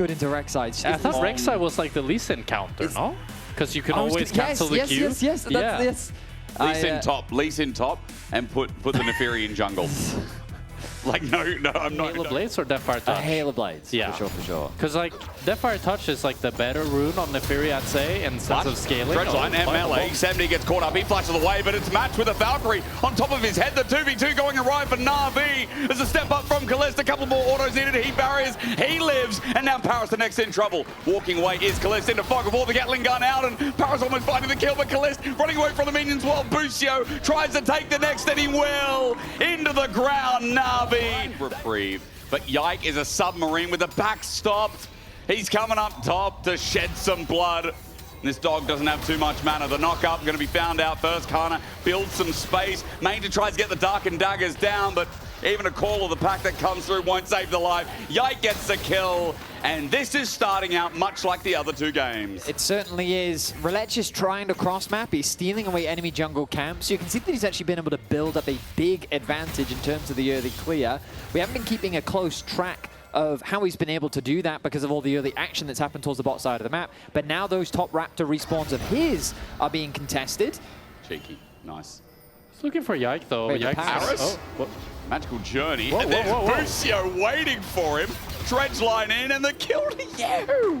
good into Rek'Sai. I thought Rek'Sai was like the Lee Sin counter, no? Because you can always cancel the Q. Yes. That's Lee Sin top, and put the Neferi in jungle. Like, no, I'm not. Halo Blades or Deathfire Touch? Halo Blades, yeah. for sure. Because, like, Deathfire Touch is, like, the better rune on Neferi, I'd say, in sense of scaling. Dredgeline and melee. 70 gets caught up. He flashes away, but it's matched with a Valkyrie on top of his head. The 2v2 going awry for Na'Vi. There's a step up from Kalist. A couple more autos in it. He barriers. He lives. And now Paris the next in trouble. Walking away is Kalist into fog of war. The Gatling gun out, and Paris almost finding the kill, but Kalist running away from the minions while Busio tries to take the next, and he will. Into the ground, Na'Vi. Reprieve. But Yike is a submarine with the back stopped. He's coming up top to shed some blood. This dog doesn't have too much mana. The knock-up going to be found out first. Kana builds some space. Manger tries to get the Dark and Daggers down, but even a call of the pack that comes through won't save the life. Yike gets the kill, and this is starting out much like the other two games. It certainly is. Relech is trying to cross-map. He's stealing away enemy jungle camps. You can see that he's actually been able to build up a big advantage in terms of the early clear. We haven't been keeping a close track of how he's been able to do that because of all the early action that's happened towards the bot side of the map. But now those top Raptor respawns of his are being contested. Cheeky. Nice. He's looking for Yike, though. Wait, Yike. Paris? Oh, Magical journey. Whoa, and there's whoa. Busio waiting for him. Dredgeline in, and the kill to Yahoo!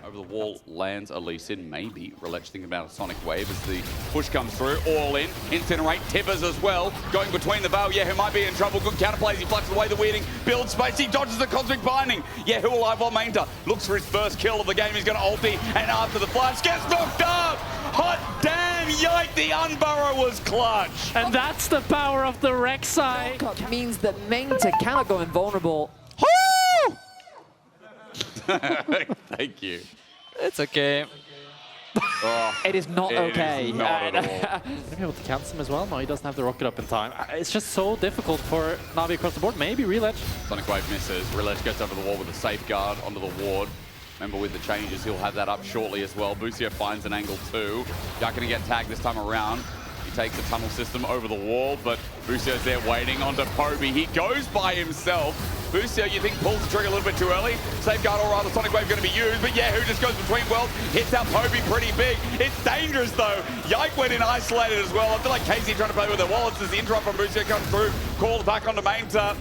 Over the wall lands a Lee Sin, maybe. Relech thinking about a Sonic Wave as the push comes through. All in. Incinerate. Tippers as well. Going between the veil. Yahoo might be in trouble. Good counterplays. He flushes away the weirding. Builds space. He dodges the Cosmic Binding. Yahoo alive while Mainta looks for his first kill of the game. He's going to ulti. And after the flash, gets knocked up. Hot damn, Yike. The unburrow was clutch. and that's the power of the Rek'Sai. Knockup means that Mainta cannot go invulnerable. Thank you. It's okay. Oh, It is not okay. It is not at all. Maybe able to cancel him as well. No, he doesn't have the rocket up in time. It's just so difficult for Navi across the board. Maybe Relech. Sonic Wave misses. Relech gets over the wall with a safeguard onto the ward. Remember, with the changes, he'll have that up shortly as well. Busio finds an angle too. Not going to get tagged this time around. He takes the tunnel system over the wall, but Busio's there waiting onto Poby. He goes by himself. Busio, you think, pulls the trigger a little bit too early. Safeguard, or rather, Sonic Wave going to be used, but Yahoo just goes between worlds, hits out Poby pretty big. It's dangerous, though. Yike went in isolated as well. I feel like Casey trying to play with their wallets as the interrupt from Busio comes through. Called back onto Mainta.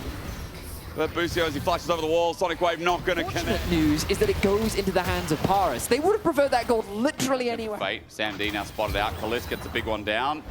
But Busio, as he flashes over the wall, Sonic Wave not going to connect. News is that it goes into the hands of Paris. They would have preferred that goal literally anywhere. Fate. Sam D now spotted out. Kalist gets a big one down.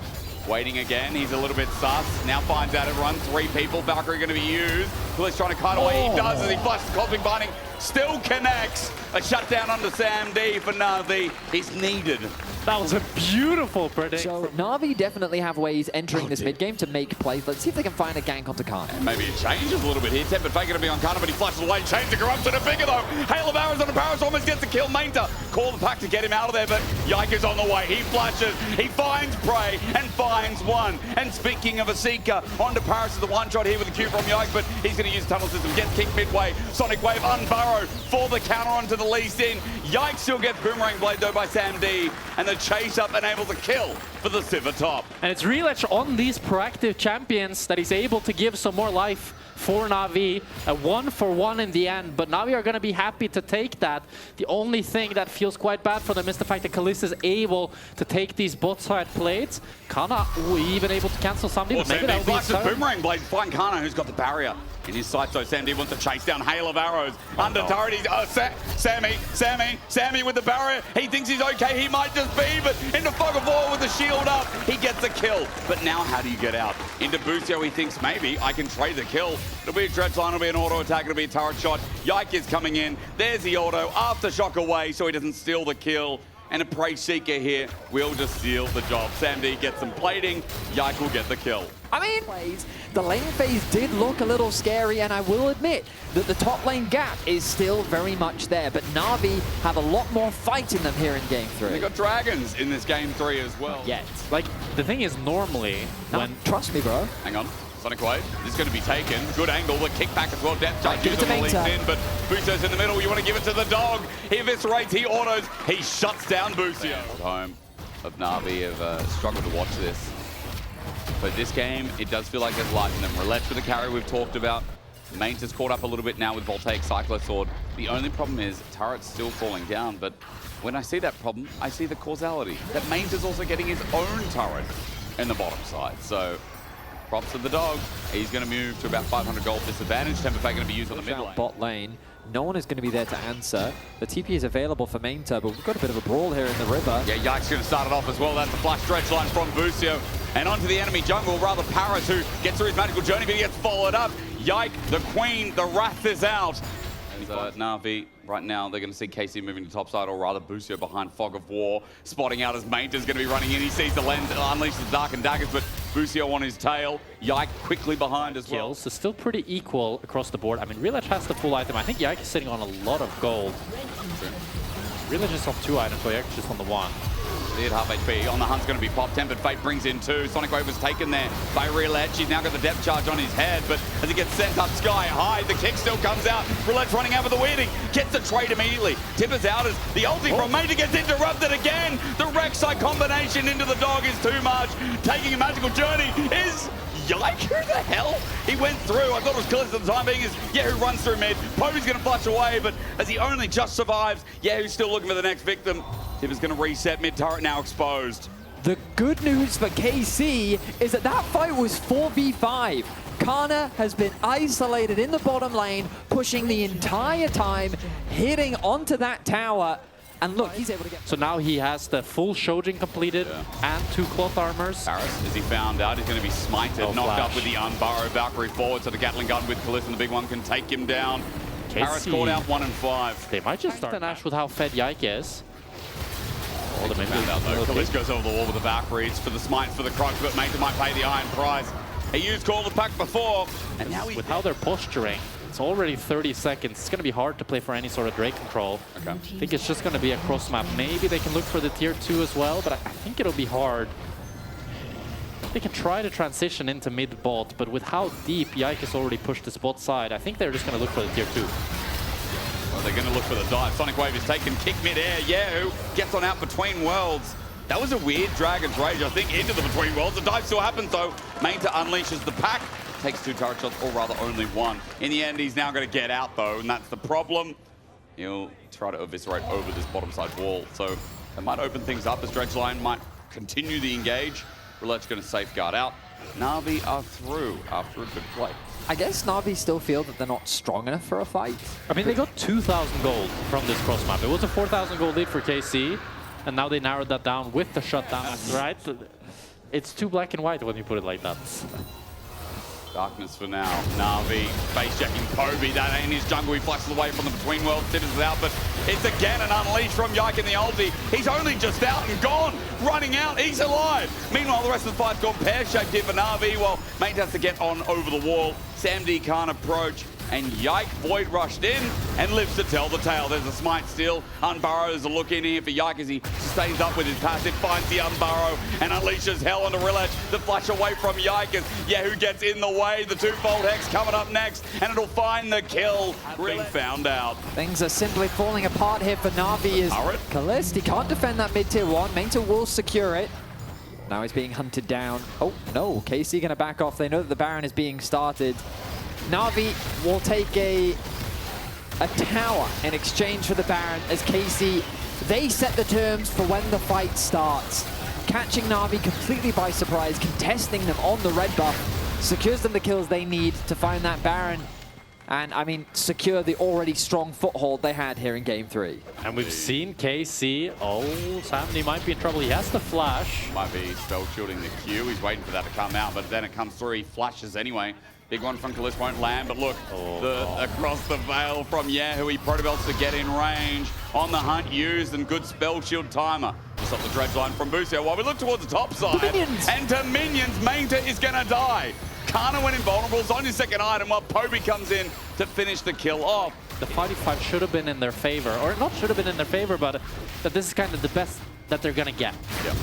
Waiting again. He's a little bit sus. Now finds out it runs 3 people. Valkyrie going to be used. Kalist trying to cut away. He does as he flashes Cosmic Binding. Still connects. A shutdown under Sam D for Navi. He's needed. That was a beautiful predict. So Navi definitely have ways entering this mid game to make plays. Let's see if they can find a gank onto Kana. Maybe it changes a little bit here. Tempered Fate going to be on Kana, but he flashes away. Change the corruption to bigger though. Hail of arrows on the Paris almost gets the kill. Mainta call the pack to get him out of there, but Yike is on the way. He flashes. He finds prey and finds one. And speaking of a Seeker, onto Paris is the one shot here with the Q from Yike, but he's going to use tunnel system. Gets kicked midway. Sonic Wave unburrow for the counter onto the Lee Sin. Yike still gets Boomerang Blade though by Sam D, and the chase up enables a kill for the Sivir top. And it's Relech on these proactive champions that he's able to give some more life for Navi. A 1-for-1 in the end, but Navi are going to be happy to take that. The only thing that feels quite bad for them is the fact that Kalist is able to take these bot side plates. Kana even able to cancel something. Well, maybe Sam D that'll be flashes Boomerang Blade. Find Kana, who's got the barrier in his sight, so Sam D wants to chase down Hail of Arrows. Under turret, Sammy with the barrier. He thinks he's okay, he might just be, but into Fog of War with the shield up, he gets the kill. But now how do you get out? Into Busio, he thinks maybe I can trade the kill. It'll be a Dredgeline, it'll be an auto attack, it'll be a turret shot. Yike is coming in, there's the auto, aftershock away so he doesn't steal the kill. And a Prey Seeker here will just steal the job. Sam D gets some plating, Yike will get the kill. I mean, the lane phase did look a little scary, and I will admit that the top lane gap is still very much there, but Navi have a lot more fight in them here in Game 3. They got dragons in this Game 3 as well. Yet. Like, the thing is, normally, when... Trust me, bro. Hang on. Sonic Wave, this is going to be taken. Good angle, the kickback as well. Death charge give it to in, but Busio's in the middle. You want to give it to the dog. He eviscerates, he autos, he shuts down Busio. Home of Navi have struggled to watch this. But this game, it does feel like there's life in them. Relech with the carry we've talked about. Mainta's caught up a little bit now with Voltaic Cyclosword. The only problem is turret's still falling down, but when I see that problem, I see the causality. That Mains is also getting his own turret in the bottom side. So props to the dog. He's going to move to about 500 gold disadvantage. Temper Fate going to be used on the mid lane. Bot lane. No one is going to be there to answer. The TP is available for Mainter, but we've got a bit of a brawl here in the river. Yeah, Yike's going to start it off as well. That's the flash stretch line from Bucio. And onto the enemy jungle, rather Paris, who gets through his magical journey, but he gets followed up. Yike, the queen, the wrath is out. Navi, right now, they're going to see KC moving to topside, or rather Bucio behind Fog of War, spotting out as Mainter's going to be running in. He sees the lens, unleashes the Dark and Daggers, but Bucio on his tail. Yike quickly behind as well. Kills is still pretty equal across the board. I mean, Reledge has the full item. I think Yike is sitting on a lot of gold. Reledge is on 2 items, so Yike is just on the 1. He had half HP. On the hunt's going to be popped. Tempered Fate brings in 2. Sonic Wave was taken there by Reledge. He's now got the depth charge on his head, but as he gets sent up sky high, the kick still comes out. Reledge running out with the weirding. Gets the trade immediately. Tippers out as the ulti from Major gets interrupted again. The Rek'Sai combination into the dog is too much. Taking a magical journey is Yike. Who the hell? He went through. I thought it was Kalista at the time being. Who runs through mid. Poby's going to flush away, but as he only just survives, who's still looking for the next victim. Tip is going to reset, mid-turret now exposed. The good news for KC is that that fight was 4v5. Kana has been isolated in the bottom lane, pushing the entire time, hitting onto that tower. And look, he's able to get... So now he has the full Shojin completed and 2 cloth armors. Paris, as he found out, he's going to be smited, knocked up with the unburrow. Valkyrie forward, so the Gatling gun with Kalista, and the big one can take him down. Paris caught out 1 and 5. They might just start the Nash with how fed Yike is. Kalista goes over the wall with the Valkyries for the smite, for the crux, but Mater might pay the iron price. He used Call the Pack before, and now with how they're posturing, it's already 30 seconds. It's going to be hard to play for any sort of Drake control. Okay. I think it's just going to be a cross map. Maybe they can look for the tier 2 as well, but I think it'll be hard. They can try to transition into mid bot, but with how deep Yike has already pushed this bot side, I think they're just going to look for the tier 2. Well, they're going to look for the dive. Sonic Wave is taken, kick mid-air. Who gets on out between worlds. That was a weird Dragon's Rage, I think, into the between worlds. The dive still happens, though. Mainter unleashes the pack, takes 2 turret shots, or rather only 1. In the end, he's now going to get out, though, and that's the problem. He'll try to eviscerate over this bottom side wall. So that might open things up. As Dredge Line might continue the engage. Reledge going to safeguard out. Na'Vi are through after a good play. I guess Na'Vi still feel that they're not strong enough for a fight. I mean, they got 2,000 gold from this cross map. It was a 4,000 gold lead for KC, and now they narrowed that down with the shutdown, right? It's too black and white when you put it like that. Darkness for now. Na'Vi face checking Poby. That ain't his jungle. He flashes away from the between world. Titters is out, but it's again an unleash from Yike in the ulti. He's only just out and gone. Running out. He's alive. Meanwhile, the rest of the fight's gone pear-shaped here for Na'Vi. Well, Mate has to get on over the wall. Sam D can't approach. And Yike Void rushed in and lives to tell the tale. There's a smite still. Unburrow is a look in here for Yike as he stays up with his passive, finds the Unburrow and unleashes hell on the Reledge. The flash away from Yike as who gets in the way. The 2-fold Hex coming up next, and it'll find the kill. Being found out. Things are simply falling apart here for Na'Vi as Kalista, he can't defend that mid-tier 1. Mainter will secure it. Now he's being hunted down. Oh, no. KC going to back off. They know that the Baron is being started. Na'Vi will take a tower in exchange for the Baron as KC, they set the terms for when the fight starts. Catching Na'Vi completely by surprise, contesting them on the red buff, secures them the kills they need to find that Baron and, I mean, secure the already strong foothold they had here in Game 3. And we've seen KC. Oh, Sammy might be in trouble. He has the flash. Might be spell shielding the Q. He's waiting for that to come out, but then it comes through. He flashes anyway. Big one from Kalista won't land, but look, across the veil from Yahoo, he protobelts to get in range. On the hunt used, and good spell shield timer. Just off the dredge line from Bucio. While we look towards the top side, and to minions, Mainter is going to die. Kana went invulnerable, it's on his second item, while Poby comes in to finish the kill off. The 5v5 should have been in their favor, or not should have been in their favor, but that this is kind of the best that they're going to get. Yep.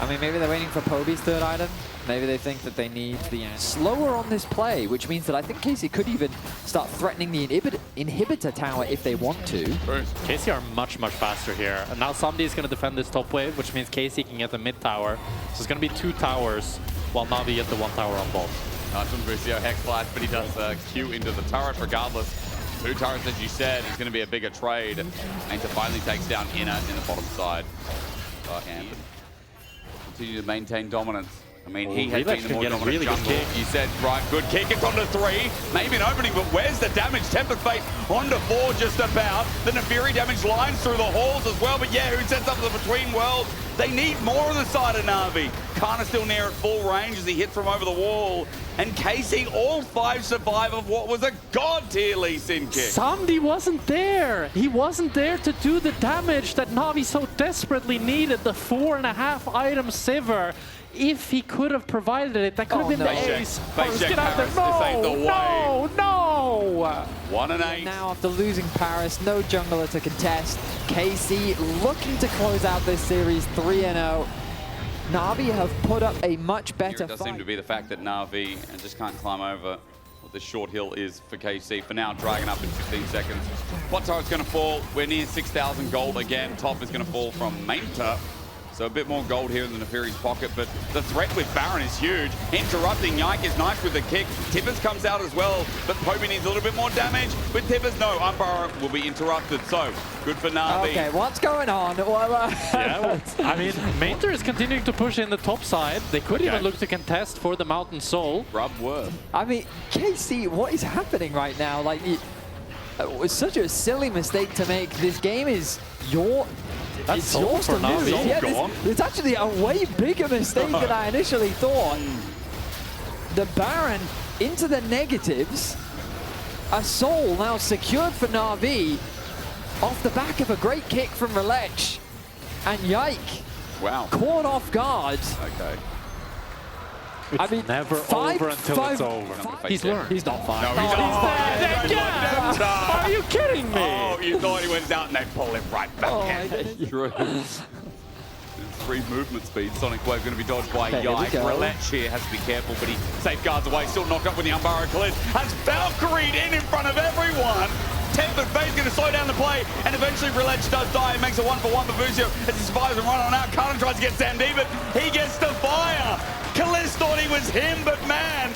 I mean, maybe they're waiting for Poby's third item. Maybe they think that they need the slower on this play, which means that I think KC could even start threatening the inhibitor tower if they want to. KC are much, much faster here. And now somebody is going to defend this top wave, which means KC can get the mid tower. So it's going to be 2 towers, while Navi get the 1 tower on bot. Nice from Bucio, Hex flash, but he does Q into the turret regardless. 2 turrets, as you said, is going to be a bigger trade. And to finally takes down Inner in the bottom side. And continue to maintain dominance. I mean, he has been the more dominant jungle. You said, right, good kick. It's onto 3. Maybe an opening, but where's the damage? Tempest Fate onto 4 just about. The Naviri damage lines through the halls as well, but yeah, who sets up the Between Worlds? They need more on the side of Navi. Kana still near at full range as he hits from over the wall. And KC, all 5 survive of what was a god-tier Lee Sin kick. Samdi wasn't there. He wasn't there to do the damage that Navi so desperately needed. The 4.5 item Sivir. If he could have provided it, that could have been the ace. Get out there. No! 1 and 8. Now after losing Paris, no jungler to contest. KC looking to close out this series 3-0. Navi have put up a much better fight. It does fight. seem to be the fact that Navi just can't climb over what the short hill is for KC. For now, Dragon up in 15 seconds. Bot turret's going to fall. We're near 6,000 gold again. Top is going to fall from main turret. So a bit more gold here in the Neferi's pocket, but the threat with Baron is huge. Interrupting Yike is nice with the kick. Tippers comes out as well, but Poby needs a little bit more damage. With Tippers, no, Umbara will be interrupted. So good for Navi. Okay, what's going on? Yeah, I mean, Mainter is continuing to push in the top side. They could even look to contest for the Mountain Soul. Rub worth. I mean, KC, what is happening right now? Like, it was such a silly mistake to make. This game is it's yours to lose. Yeah, it's actually a way bigger mistake than I initially thought. The Baron into the negatives. A soul now secured for Na'Vi off the back of a great kick from Relech. And Yike caught off guard. Okay. It's never over until it's over. He's learned. He's not fine. No, he's dead again! Are you kidding me? Oh, you thought he went out and they pull him right back in. True. 3 movement speed. Sonic Wave going to be dodged by Yike. Relech here has to be careful, but he safeguards away. Still knocked up with the Umbara Collision. Has Valkyried in front of everyone. Tempest Fate's going to slow down the play, and eventually Relech does die. It makes a 1-for-1 for Vuzio as he survives and run on out. Kana tries to get Samdi, but he gets the fire. Kalist thought he was him, but man,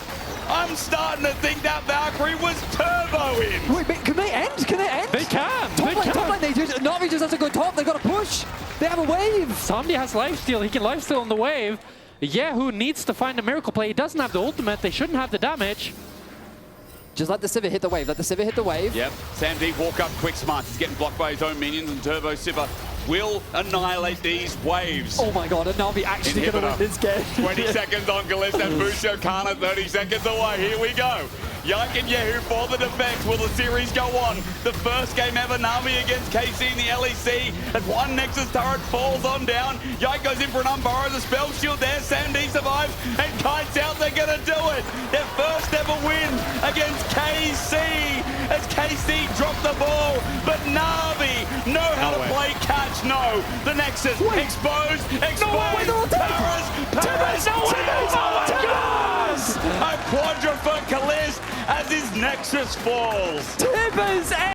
I'm starting to think that Valkyrie was turbo in. Wait, can they end? Can they end? They can. Top lane, Navi just has to go top. They got to push. They have a wave. Samdi has lifesteal. He can lifesteal on the wave. Yahoo needs to find a miracle play. He doesn't have the ultimate. They shouldn't have the damage. Just let the Sivir hit the wave. Let the Sivir hit the wave. Yep. Sam D walk up quick smart. He's getting blocked by his own minions, and Turbo Sivir will annihilate these waves. Oh my god, and Navi actually going to win this game. 20 seconds on Kalist and Vuzio. Kana 30 seconds away. Here we go. Yike and Yahoo for the defense. Will the series go on? The first game ever, Navi against KC in the LEC. As one Nexus turret falls on down. Yike goes in for an Umbara. The spell shield there. Samdi survives and kites out. They're going to do it. Their first ever win against KC. As KC dropped the ball. But Navi know how to play catch. No. The Nexus exposed. Paris. Oh my God. A quadra for Kalist as his Nexus falls. Tippers